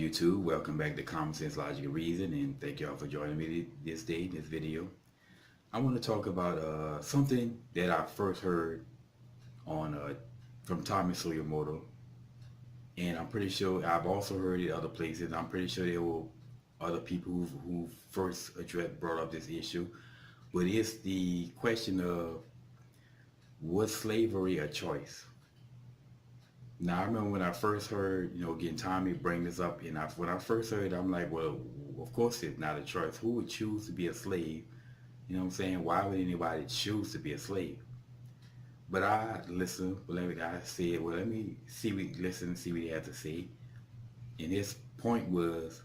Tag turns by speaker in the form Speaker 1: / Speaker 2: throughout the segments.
Speaker 1: YouTube, welcome back to Common Sense, Logic, and Reason, and thank y'all for joining me this day, in this video. I want to talk about something that I first heard on from Tommy Soyomoto, and I'm pretty sure I've also heard it other places. I'm pretty sure there were other people who first brought up this issue, but it's the question of, was slavery a choice? Now, I remember when I first heard, again, Tommy bring this up, and when I first heard it, I'm like, well, of course it's not a choice. Who would choose to be a slave? You know what I'm saying? Why would anybody choose to be a slave? But I listened, I said, well, let me listen and see what he had to say. And his point was,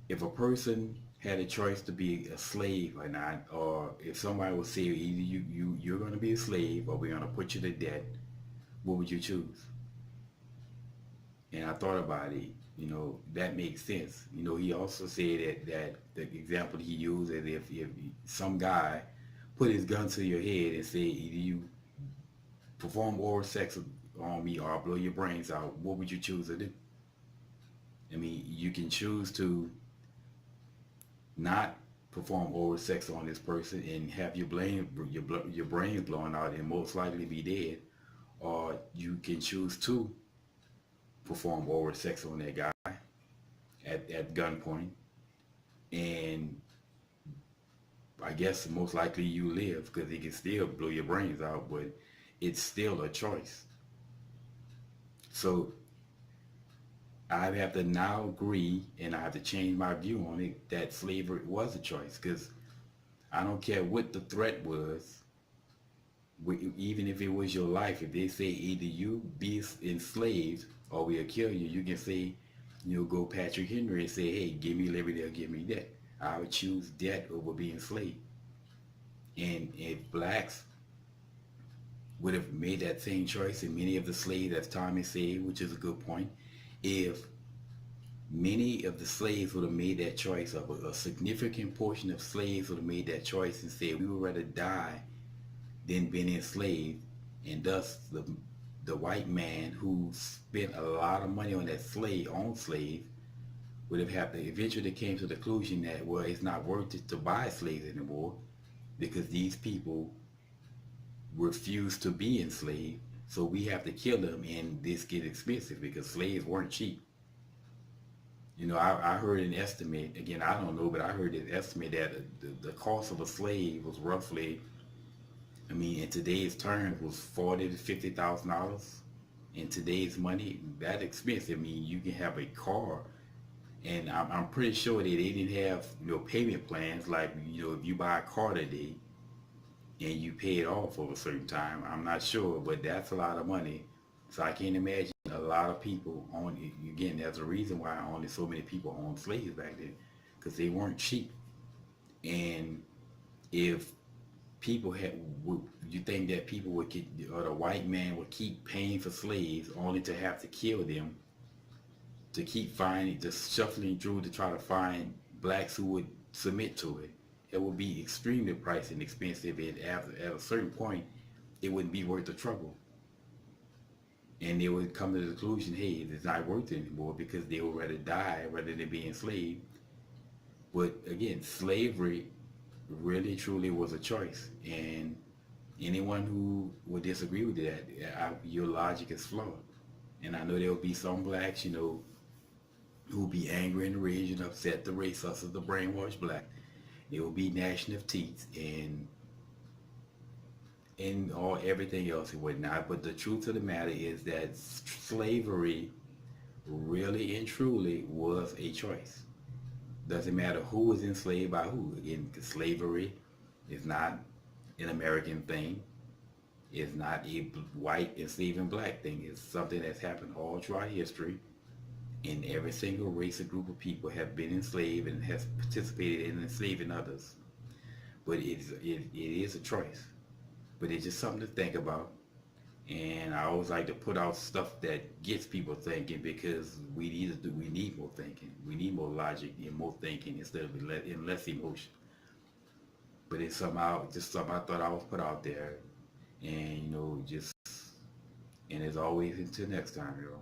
Speaker 1: if a person had a choice to be a slave or not, or if somebody would say either you're going to be a slave or we're going to put you to death, what would you choose? And I thought about it. That makes sense. He also said that the example he used is if some guy put his gun to your head and said either you perform oral sex on me or I'll blow your brains out, what would you choose to do? I mean, you can choose to not perform oral sex on this person and have your brains blown out and most likely be dead, or you can choose to perform oral sex on that guy at gunpoint, and I guess most likely you live because he can still blow your brains out, but it's still a choice. So I have to now agree, and I have to change my view on it, that slavery was a choice, because I don't care what the threat was, even if it was your life, if they say either you be enslaved or we'll kill you, you can say, go Patrick Henry and say, hey, give me liberty or give me death. I would choose death over being enslaved. And if blacks would have made that same choice, and many of the slaves, as Tommy said, which is a good point, if many of the slaves would have made that choice, of a significant portion of slaves would have made that choice and said we would rather die than been enslaved, and thus the white man who spent a lot of money on that slave would have had to eventually came to the conclusion that, well, it's not worth it to buy slaves anymore because these people refuse to be enslaved, so we have to kill them, and this gets expensive because slaves weren't cheap. I heard an estimate, again, I don't know, but I heard an estimate that the cost of a slave was roughly, in today's terms, was $40,000 to $50,000. In today's money, that expensive. You can have a car, and I'm pretty sure that they didn't have payment plans like if you buy a car today and you pay it off over a certain time. I'm not sure, but that's a lot of money. So I can't imagine a lot of people own it. Again, there's a reason why only so many people owned slaves back then, because they weren't cheap. And if people you think that people would keep, or the white man would keep paying for slaves only to have to kill them, to keep just shuffling through to try to find blacks who would submit to it? It would be extremely pricey and expensive, and at a certain point, it wouldn't be worth the trouble. And they would come to the conclusion, hey, it's not worth it anymore, because they would rather die rather than be enslaved. But again, slavery really truly was a choice, and anyone who would disagree with that, your logic is flawed. And I know there will be some blacks, who will be angry and enraged and upset, the race us as the brainwashed black. There will be gnashing of teeth and all everything else and whatnot. But the truth of the matter is that slavery really and truly was a choice. Doesn't matter who was enslaved by who. Again, slavery is not an American thing. It's not a white enslaving black thing. It's something that's happened all throughout history. And every single race or group of people have been enslaved and has participated in enslaving others. But it is a choice. But it's just something to think about. And I always like to put out stuff that gets people thinking, because we need more thinking. We need more logic and more thinking instead of less emotion. But it's just something I thought I would put out there. And and as always, until next time, y'all.